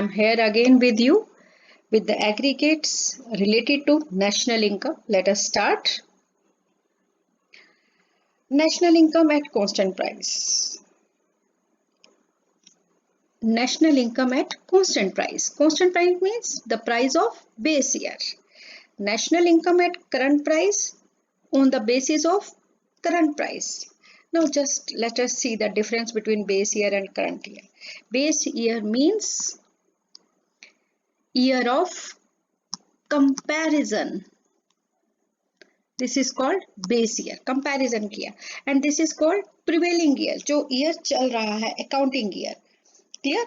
am here again with you with the aggregates related to national income. Let us start. National income at constant price. National income at constant price. Constant price means the price of base year. National income at current price on the basis of current price. Now just let us see the difference between base year and current year. Base year means year of comparison. This is called base year, comparison किया. And this is called prevailing year, जो year चल रहा है, accounting year. Clear?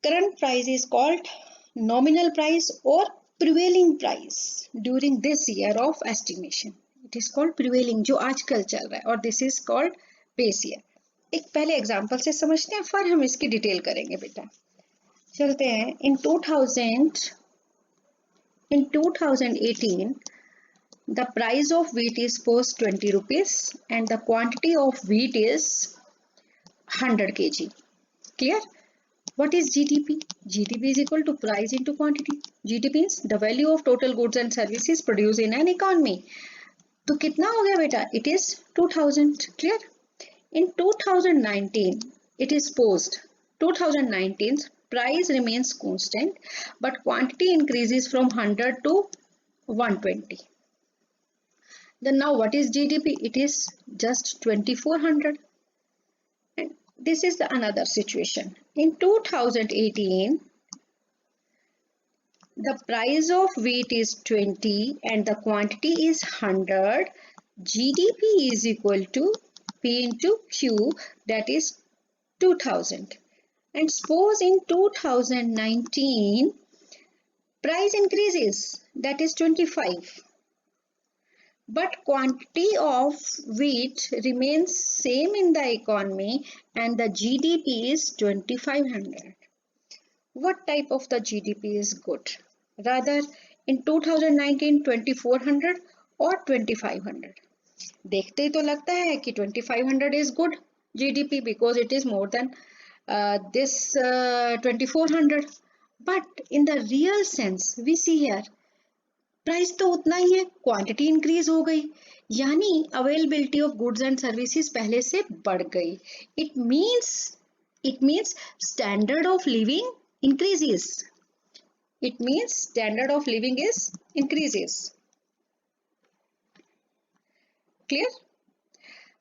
Current price is called nominal price or prevailing price during this year of estimation. It is called prevailing, जो आजकल चल रहा है, और this is called base year. एक पहले एग्जांपल से समझते हैं, फिर हम इसकी डिटेल करेंगे बेटा. चलते हैं. In 2018 the price of wheat is post 20 rupees and the quantity of wheat is 100 kg. Clear? What is GDP? GDP is equal to price into quantity. GDP means the value of total goods and services produced in an economy. तो कितना हो गया बेटा? It is 2000. Clear? In 2019 it is post 2019's price remains constant but quantity increases from 100 to 120. Then now what is GDP? It is just 2400. And this is the another situation. In 2018 the price of wheat is 20 and the quantity is 100. GDP is equal to P into Q, that is 2000. And suppose in 2019 price increases, that is 25. But quantity of wheat remains same in the economy and the GDP is 2500. What type of the GDP is good? Rather in 2019 2400 or 2500? देखते ही तो लगता है कि 2500 is good GDP because it is more than this 2400. But in the real sense we see here price तो उतना ही है, quantity increase हो गई, यानी availability of goods and services पहले से बढ़ गई. It means standard of living increases. It means standard of living is increases. Clear?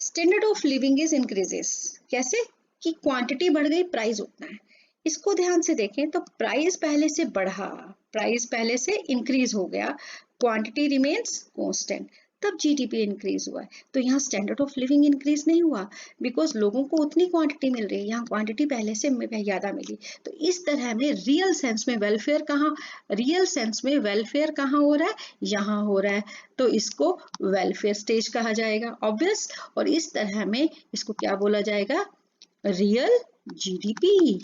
Standard of living is increases. कैसे? कि क्वांटिटी बढ़ गई, प्राइस उतना है. इसको ध्यान से देखें तो प्राइस पहले से बढ़ा, प्राइस पहले से इंक्रीज हो गया, क्वांटिटी रिमेन्स कांस्टेंट, तब जीडीपी इंक्रीज हुआ है. तो यहाँ स्टैंडर्ड ऑफ लिविंग इंक्रीज नहीं हुआ बिकॉज लोगों को उतनी क्वांटिटी मिल रही है, यहाँ क्वांटिटी पहले से ज्यादा मिली. तो इस तरह में रियल सेंस में वेलफेयर कहाँ हो रहा है? यहाँ हो रहा है. तो इसको वेलफेयर स्टेज कहा जाएगा, ऑब्वियस. और इस तरह में इसको क्या बोला जाएगा? रियल जीडीपी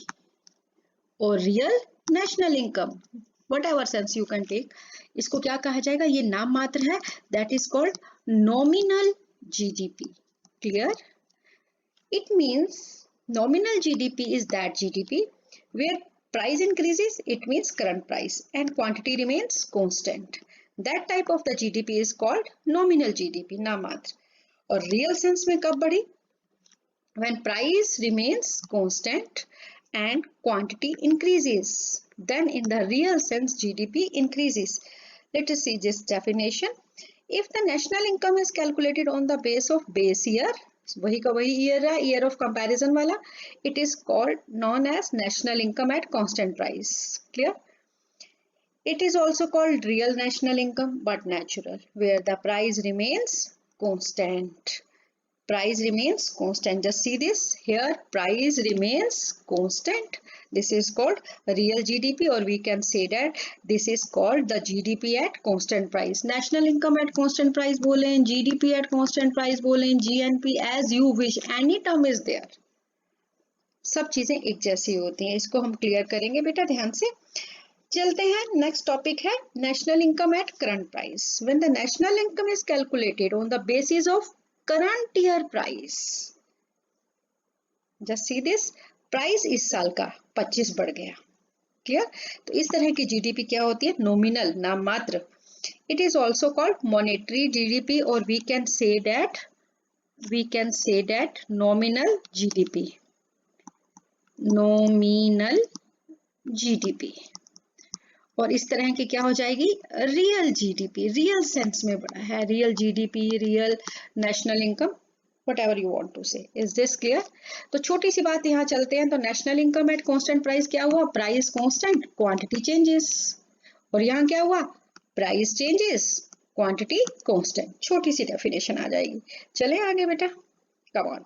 और real national income, whatever sense you can take. इसको क्या कहा जाएगा? ये नाम मात्र है, that is called nominal GDP. Clear? It means nominal GDP is that GDP where price increases, it means current price, and quantity remains constant. That type of the GDP is called nominal GDP, नाम मात्र. और real sense में कब बढ़ी? When price remains constant and quantity increases, then in the real sense GDP increases. Let us see this definition. If the national income is calculated on the base of base year, वही का वही year है, year of comparison वाला, it is called known as national income at constant price. Clear? It is also called real national income but natural, where the price remains constant. Price remains constant. Just see this here, price remains constant. This is called real GDP, or we can say that this is called the GDP at constant price. National income at constant price बोलें, GDP at constant price बोलें, GNP, as you wish, any term is there. सब चीजें एक जैसी होती हैं. इसको हम क्लियर करेंगे बेटा ध्यान से. चलते हैं, नेक्स्ट टॉपिक है national income at current price. When the national income is calculated on the basis of current year price. Just see this, price इस साल का, 25 बढ़ गया। क्लियर? तो इस तरह की जीडीपी क्या होती है? नॉमिनल, नाम मात्र। It is also called monetary GDP, और we can say that nominal GDP, nominal GDP. और इस तरह की क्या हो जाएगी? रियल जीडीपी, रियल सेंस में बड़ा है, real GDP, real national income, whatever you want to say. Is this clear? तो छोटी सी बात यहाँ चलते हैं। तो national income at constant price क्या हुआ? Price constant, quantity changes. और यहाँ क्या हुआ? Price changes, quantity constant. छोटी सी डेफिनेशन आ जाएगी। चले आगे बेटा, come on.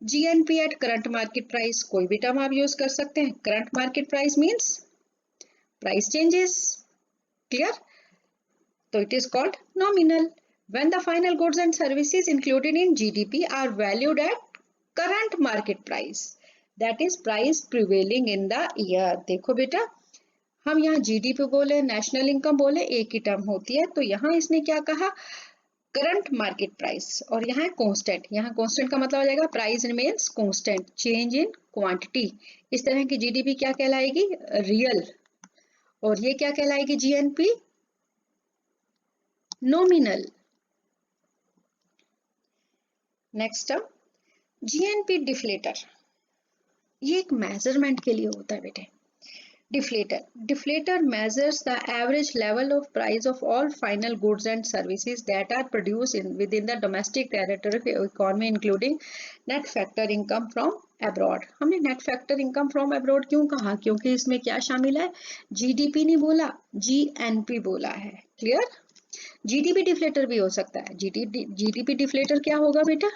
GNP at current market price, कोई भी टर्म आप यूज कर सकते हैं। Current market price means price changes. Clear? So it is called nominal. When the final goods and services included in GDP are valued at current market price, that is price prevailing in the year. देखो बेटा, हम यहाँ GDP बोले, national income बोले, एक ही term होती है। तो यहाँ इसने क्या कहा? करंट मार्केट प्राइस, और यहाँ कांस्टेंट। यहाँ कांस्टेंट का मतलब हो जाएगा price remains constant, change in quantity. इस तरह की जीडीपी क्या कहलाएगी? रियल। और ये क्या कहलाएगी? GNP, nominal. Next term GNP deflator, ये एक मेजरमेंट के लिए होता है बेटे। Deflator measures the average level of price of all final goods and services that are produce with in the domestic territory economy including net factor income from abroad. हमने net factor income from abroad क्यों कहा? क्योंकि इसमें क्या शामिल है? GDP नहीं बोला, जीएनपी बोला है। क्लियर? जीडीपी डिफ्लेटर भी हो सकता है। जीडीपी डिफ्लेटर क्या होगा बेटा?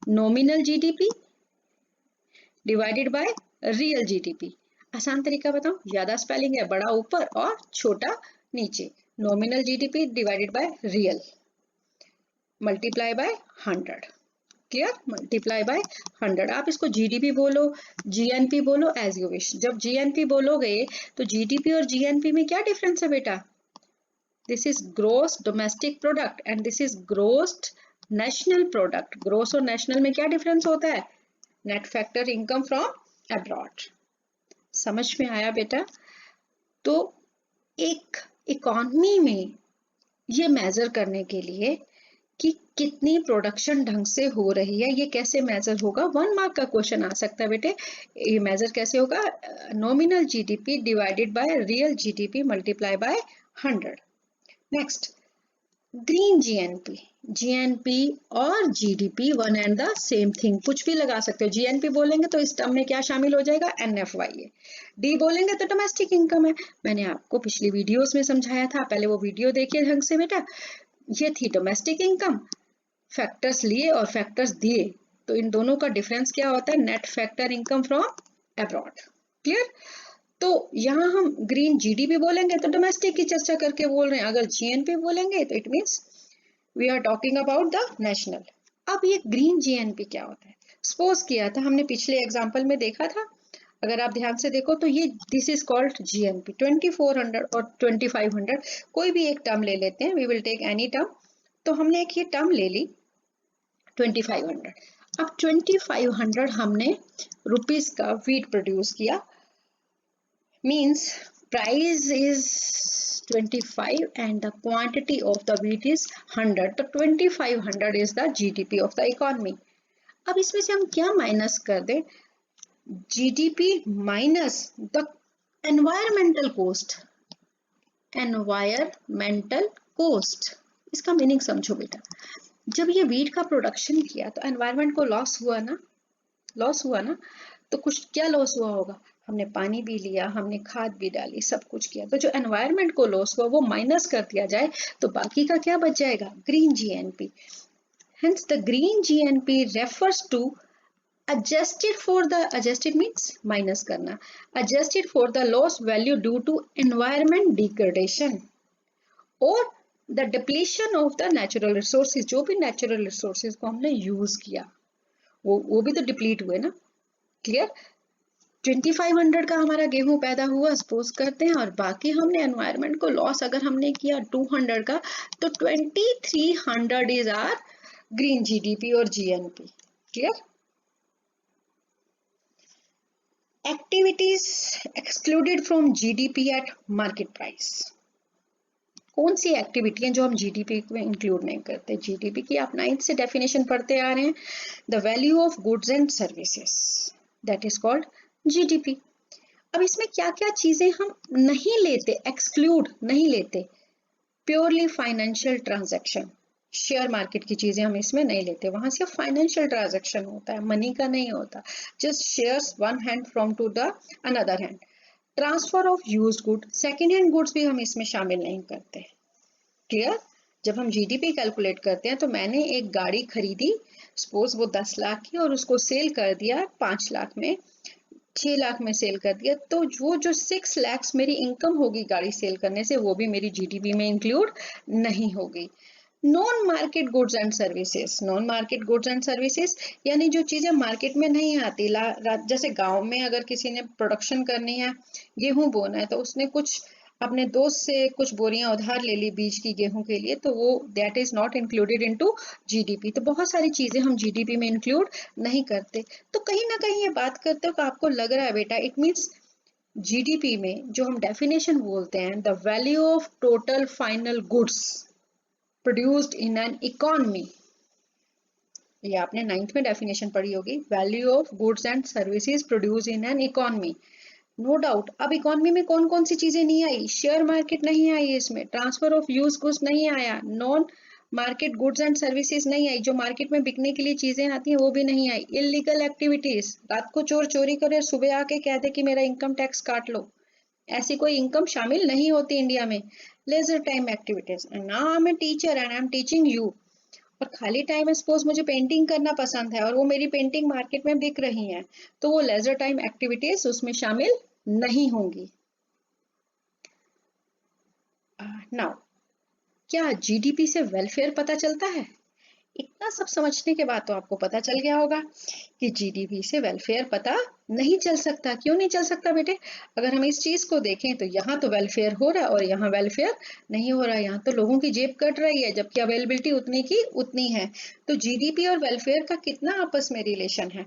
Nominal GDP divided by real GDP. आसान तरीका बताऊं? ज्यादा स्पेलिंग है, बड़ा ऊपर और छोटा नीचे। Nominal GDP divided by real, multiply by 100। Clear? Multiply by 100। आप इसको जीडीपी बोलो, जीएनपी बोलो, एज यू विश। जब जीएनपी बोलोगे तो जीडीपी और जीएनपी में क्या डिफरेंस है बेटा? This is gross domestic product and this is gross national product. Gross और नेशनल में क्या डिफरेंस होता है? Net factor income from abroad. समझ में आया बेटा? तो एक इकोनॉमी में ये मेजर करने के लिए कि कितनी प्रोडक्शन ढंग से हो रही है, ये कैसे मेजर होगा? 1 मार्क का क्वेश्चन आ सकता है बेटे। ये मेजर कैसे होगा? Nominal GDP divided by real GDP multiply by 100। Next, green GNP. GNP और GDP one and the same thing, कुछ भी लगा सकते हो। जीएनपी बोलेंगे तो इस टर्म में क्या शामिल हो जाएगा? एनएफवाईए। डी बोलेंगे तो डोमेस्टिक इनकम है। मैंने आपको पिछली वीडियोस में समझाया था, पहले वो वीडियो देखिए ढंग से बेटा। ये थी डोमेस्टिक इनकम, फैक्टर्स लिए और फैक्टर्स दिए, तो इन दोनों का डिफरेंस क्या होता है? Net factor income from abroad. Clear? तो यहाँ हम ग्रीन जीडीपी बोलेंगे तो डोमेस्टिक की चर्चा करके बोल रहे हैं, अगर जीएनपी बोलेंगे तो it means we are talking about the national. अब ये ग्रीन जीएनपी क्या होता है? सपोज किया था हमने, पिछले एग्जांपल में देखा था, अगर आप ध्यान से देखो तो ये दिस इज कॉल्ड जीएनपी। 2400 और 2500 कोई भी एक टर्म ले लेते हैं, we will take any term. तो हमने एक ये टर्म ले ली 2500। अब 2500 हमने रुपीस का वीट प्रोड्यूस किया, means price is 25 and the quantity of the wheat is 100, तो 2500 is the GDP of the economy। अब इसमें से हम क्या माइनस कर दें? GDP minus the environmental cost. Environmental cost, इसका मीनिंग समझो बेटा। जब ये वीट का प्रोडक्शन किया तो एनवायरमेंट को लॉस हुआ ना? लॉस हुआ ना? तो कुछ क्या लॉस हुआ होगा? हमने पानी भी लिया, हमने खाद भी डाली, सब कुछ किया, तो जो एनवायरमेंट को लॉस हुआ वो माइनस कर दिया जाए तो बाकी का क्या बच जाएगा? Green GNP. Hence the green GNP refers to adjusted for the, adjusted means minus करना, adjusted for the loss value due to environment degradation और the depletion of the natural resources। जो भी नेचुरल रिसोर्सेज को हमने use किया वो भी तो डिप्लीट हुए ना। क्लियर? 2500 का हमारा गेहूं पैदा हुआ सपोज करते हैं, और बाकी हमने एनवायरमेंट को लॉस अगर हमने किया 200 का, तो 2300 इज आर ग्रीन जीडीपी और GNP. Clear? Activities excluded from GDP at market price. कौन सी एक्टिविटी है जो हम जीडीपी में इंक्लूड नहीं करते? जीडीपी की आप 9th से डेफिनेशन पढ़ते आ रहे हैं, the value of goods and services, that is called GDP. अब इसमें क्या क्या चीजें हम नहीं लेते, एक्सक्लूड नहीं लेते? Purely financial transaction, share market की चीजें हम इसमें नहीं लेते, वहां सिर्फ फाइनेंशियल ट्रांजैक्शन होता है, मनी का नहीं होता, just shares one hand from to the another hand. Transfer of used good, second hand goods भी हम इसमें शामिल नहीं करते। क्लियर? जब हम जीडीपी कैलकुलेट करते हैं तो मैंने एक गाड़ी खरीदी, सपोज वो 10 लाख की, और उसको सेल कर दिया 5 लाख में, 6 लाख में सेल कर दिया, तो वो जो 6 लाख मेरी इनकम होगी गाड़ी सेल करने से, वो भी मेरी जीडीपी में इंक्लूड नहीं होगी। Non market goods and services, non market goods and services यानी जो चीजें मार्केट में नहीं आती, जैसे गांव में अगर किसी ने प्रोडक्शन करनी है, गेहूं बोना है, तो उसने कुछ अपने दोस्त से कुछ बोरियां उधार ले ली बीज की गेहूं के लिए, तो वो that is not included into GDP. तो बहुत सारी चीजें हम जीडीपी में इंक्लूड नहीं करते। तो कहीं ना कहीं ये बात करते हो कि आपको लग रहा है बेटा, इट मीन्स जीडीपी में जो हम डेफिनेशन बोलते हैं, the value of total final goods produced in an economy, ये आपने 9th में डेफिनेशन पढ़ी होगी, value of goods and services produce in an economy. No doubt. अब इकोनॉमी में कौन कौन सी चीजें नहीं आई? शेयर मार्केट नहीं आई इसमें, ट्रांसफर ऑफ यूज गुड्स नहीं आया, non market goods and services नहीं आई, जो मार्केट में बिकने के लिए चीजें आती हैं वो भी नहीं आई। इलीगल एक्टिविटीज, रात को चोर चोरी करे, सुबह आके कह दे कि मेरा इनकम टैक्स काट लो, ऐसी कोई इनकम शामिल नहीं होती इंडिया में। Leisure time activities, now I am a teacher and I am teaching you, और खाली टाइम में सपोज मुझे पेंटिंग करना पसंद है और वो मेरी पेंटिंग मार्केट में बिक रही है, तो वो लेजर टाइम एक्टिविटीज उसमें शामिल नहीं होंगी। नाउ, क्या जीडीपी से वेलफेयर पता चलता है? इतना सब समझने के बाद तो आपको पता चल गया होगा कि जीडीपी से वेलफेयर पता नहीं चल सकता। क्यों नहीं चल सकता बेटे? अगर हम इस चीज को देखें तो यहाँ तो वेलफेयर हो रहा है और यहाँ वेलफेयर नहीं हो रहा है, यहाँ तो लोगों की जेब कट रही है जबकि अवेलेबिलिटी उतनी की उतनी है। तो जीडीपी और वेलफेयर का कितना आपस में रिलेशन है?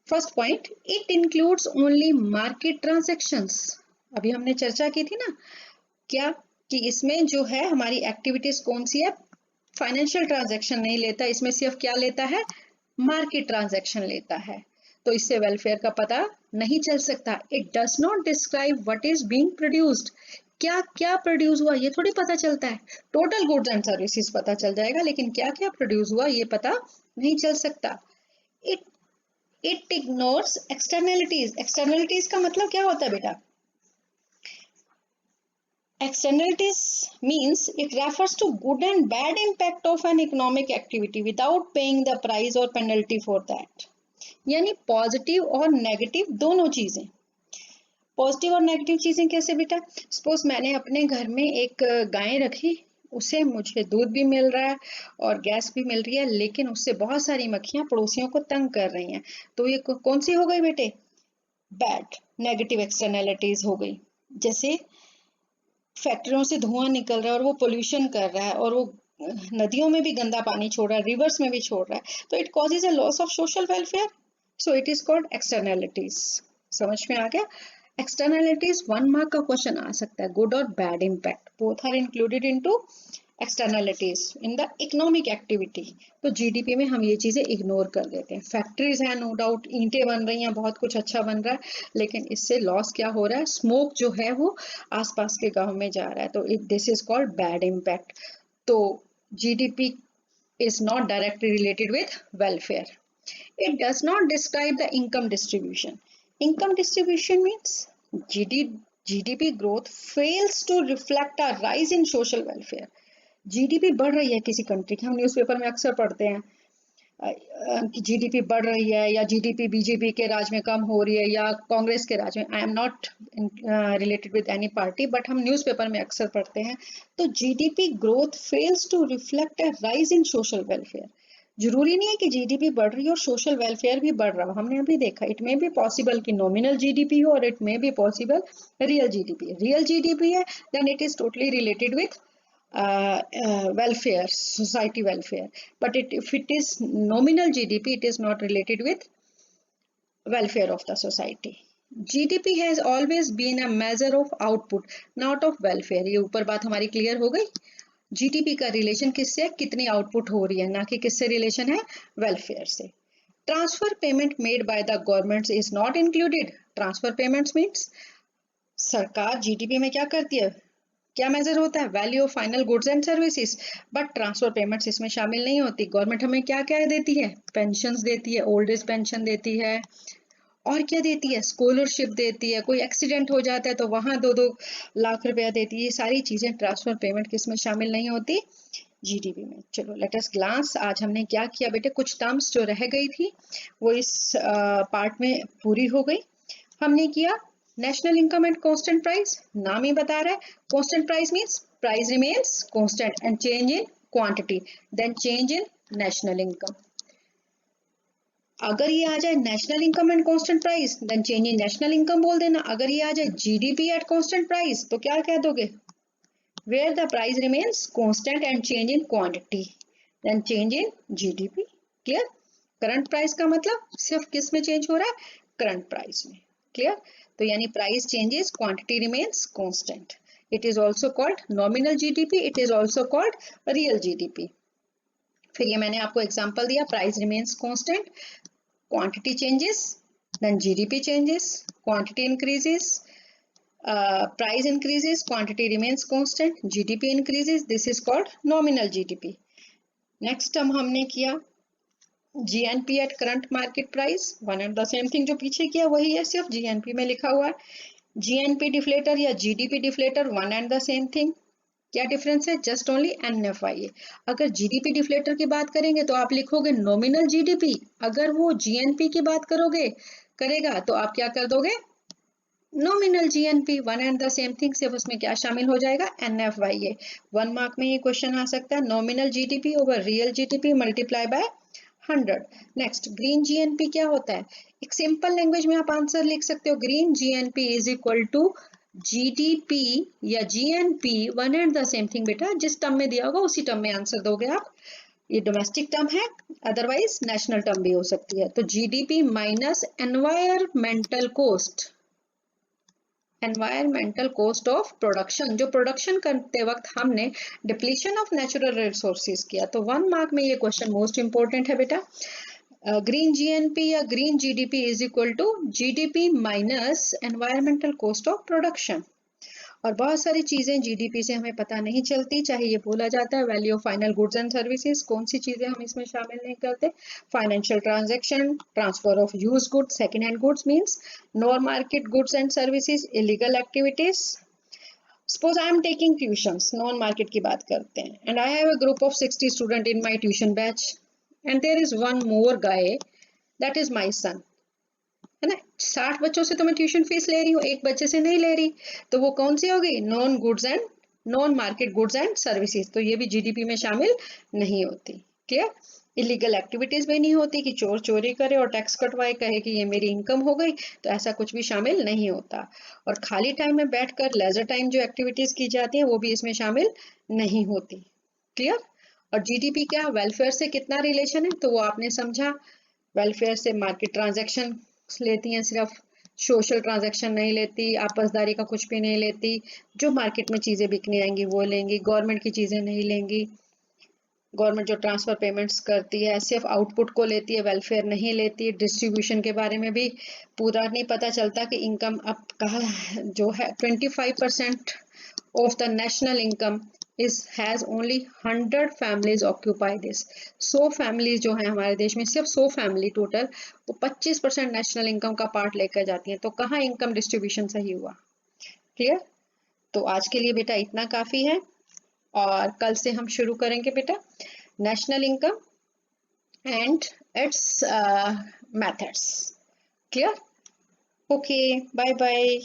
First point, it includes only market transactions. अभी हमने चर्चा की थी ना, क्या कि इसमें जो है हमारी एक्टिविटीज कौन सी है? फाइनेंशियल ट्रांजैक्शन नहीं लेता, इसमें सिर्फ क्या लेता है? मार्केट ट्रांजैक्शन लेता है। तो इससे वेलफेयर का पता नहीं चल सकता। It does not describe what is being produced, क्या क्या प्रोड्यूस हुआ ये थोड़ी पता चलता है। टोटल गुड्स एंड सर्विसेज पता चल जाएगा, लेकिन क्या क्या प्रोड्यूस हुआ ये पता नहीं चल सकता। It it ignores externalities. Externalities का मतलब क्या होता है बेटा? Externalities means it refers to good and bad impact of an economic activity without paying the price or penalty for that. यानी पॉजिटिव और नेगेटिव दोनों चीजें। पॉजिटिव और नेगेटिव चीजें कैसे बेटा? सपोज मैंने अपने घर में एक गाय रखी, उसे मुझे दूध भी मिल रहा है और गैस भी मिल रही है, लेकिन उससे बहुत सारी मक्खियां पड़ोसियों को तंग कर रही हैं, तो ये कौन सी हो गई बेटे? बैड, नेगेटिव एक्सटर्नलिटीज हो गई। जैसे फैक्ट्रियों से धुआं निकल रहा है और वो पोल्यूशन कर रहा है और वो नदियों में भी गंदा पानी छोड़ रहा है, रिवर्स में भी छोड़ रहा है, तो it causes a loss of social welfare, so it is called externalities. समझ में आ गया? एक्सटर्नलिटीज 1 मार्क का क्वेश्चन आ सकता है, गुड और bad impact both are included into externalities in the economic activity. तो जीडीपी में हम ये चीजें इग्नोर कर देते हैं। फैक्ट्रीज हैं, नो डाउट, ईंटें बन रही हैं, बहुत कुछ अच्छा बन रहा है, लेकिन इससे लॉस क्या हो रहा है? स्मोक जो है वो आसपास के गांव में जा रहा है, तो this is called bad impact. तो GDP is not directly related with welfare. It does not describe the income distribution. Income distribution means GDP growth fails to reflect a rise in social welfare. GDP बढ़ रही है किसी country की, हम newspaper में अक्सर पढ़ते हैं कि जीडीपी बढ़ रही है, या जीडीपी बीजेपी के राज में कम हो रही है या कांग्रेस के राज में। I am not related with any party, but हम न्यूज़पेपर में अक्सर पढ़ते हैं। तो GDP growth fails to reflect a rise in social welfare. जरूरी नहीं है कि जीडीपी बढ़ रही हो और सोशल वेलफेयर भी बढ़ रहा हो। हमने अभी देखा, इट मे बी पॉसिबल कि नॉमिनल जीडीपी हो और it may be possible real GDP. Real GDP है then it is totally related with welfare, society welfare, but if it is nominal GDP, it is not related with welfare of the society. GDP has always been a measure of output not of welfare. ये ऊपर बात हमारी clear हो गई। GDP का relation किससे है, कितनी आउटपुट हो रही है, ना कि किससे रिलेशन है, वेलफेयर से। Transfer payment made by the government is not included. Transfer payments means सरकार जीडीपी में क्या करती है, क्या मेजर होता है, value of final goods and services. But transfer payments इसमें शामिल नहीं होती। गवर्नमेंट हमें क्या क्या देती है, पेंशंस देती है, ओल्ड एज पेंशन देती है, और क्या देती है, स्कॉलरशिप देती है, कोई एक्सीडेंट हो जाता है तो वहां 2-2 लाख रुपया देती है। ये सारी चीजें ट्रांसफर पेमेंट किसमें शामिल नहीं होती, जीडीपी में। चलो लेट अस ग्लांस, आज हमने क्या किया बेटे, कुछ टर्म्स जो रह गई थी वो इस पार्ट में पूरी हो गई। हमने किया national income and constant price. नाम ही बता रहा है constant price means price remains constant and change in quantity then change in national income. अगर ये आ जाए national income and constant price then change in national income बोल देना। अगर ये आ जाए जीडीपी एट कांस्टेंट प्राइस तो क्या कह दोगे, where the price remains constant and change in quantity then change in GDP। Clear. Current price का मतलब सिर्फ किस में चेंज हो रहा है, करंट प्राइस में। क्लियर। तो यानी price changes, quantity remains constant. It is also called nominal GDP, it is also called real GDP. फिर ये मैंने आपको एग्जांपल दिया, price remains constant, quantity changes, then GDP changes, quantity increases, price increases, quantity remains constant, GDP increases, this is called nominal GDP। Next term हमने किया GNP at current market price, one and the same thing जो पीछे किया वही है, सिर्फ GNP में लिखा हुआ है। GNP डिफ्लेटर या GDP deflator, one and the same thing. क्या डिफरेंस है, जस्ट ओनली NFI। अगर GDP डिफ्लेटर की बात करेंगे तो आप लिखोगे नॉमिनल GDP, अगर वो GNP की बात करेगा तो आप क्या कर दोगे, nominal GNP, one and the same thing, सिर्फ उसमें क्या शामिल हो जाएगा, NFYA। 1 मार्क में ये क्वेश्चन आ सकता है, nominal GDP over real GDP multiply by 100। Next green GNP क्या होता है, एक सिंपल लैंग्वेज में आप आंसर लिख सकते हो, green GNP is equal to GDP या GNP, one and the same thing बेटा, जिस टर्म में दिया होगा उसी टर्म में आंसर दोगे आप। ये डोमेस्टिक टर्म है, अदरवाइज नेशनल टर्म भी हो सकती है। तो GDP minus environmental cost, environmental cost of production, जो प्रोडक्शन करते वक्त हमने डिप्लीशन ऑफ नेचुरल रिसोर्सेज किया। तो 1 मार्क में ये क्वेश्चन मोस्ट इंपोर्टेंट है बेटा। ग्रीन जीएनपी या green GDP is equal to GDP minus environmental cost of production. और बहुत सारी चीजें जीडीपी से हमें पता नहीं चलती, चाहे ये बोला जाता है value of final goods and services, कौन सी चीजें हम इसमें शामिल नहीं करते, financial transaction, transfer of use goods, second hand goods means non market goods and services, illegal activities. Suppose I am taking tuitions, non market की बात करते हैं, and I have a group of 60 student in my tuition batch and there is one more guy that is my son, है ना। 60 बच्चों से तो मैं ट्यूशन फीस ले रही हूँ, एक बच्चे से नहीं ले रही, तो वो कौन सी होगी, non goods and non market goods and services. तो ये भी जीडीपी में शामिल नहीं होती। क्लियर। इलीगल एक्टिविटीज भी नहीं होती कि चोर चोरी करे और टैक्स कटवाए, कहे कि ये मेरी इनकम हो गई, तो ऐसा कुछ भी शामिल नहीं होता। और खाली टाइम में बैठकर लेजर टाइम जो एक्टिविटीज की जाती है वो भी इसमें शामिल नहीं होती। क्लियर। और जीडीपी क्या, वेलफेयर से कितना रिलेशन है, तो वो आपने समझा, वेलफेयर से मार्केट ट्रांजैक्शन लेती हैं सिर्फ, सोशल ट्रांजैक्शन नहीं लेती, आपसदारी का कुछ भी नहीं लेती, जो मार्केट में चीजें बिकने आएंगी वो लेंगी, गवर्नमेंट की चीजें नहीं लेंगी। गवर्नमेंट जो ट्रांसफर पेमेंट्स करती है सिर्फ आउटपुट को लेती है, वेलफेयर नहीं लेती। डिस्ट्रीब्यूशन के बारे में भी पूरा नहीं पता चलता कि इनकम अब कहाँ जो है, 25% of the national income is has only 100 families occupy this। 100 families जो है हमारे देश में, सिर्फ 100 फैमिली टोटल, वो 25% नेशनल इनकम का पार्ट लेकर जाती है। तो कहाँ इनकम डिस्ट्रीब्यूशन सही हुआ। क्लियर। तो आज के लिए बेटा इतना काफी है, और कल से हम शुरू करेंगे बेटा national income and its methods. Clear. Okay, bye bye.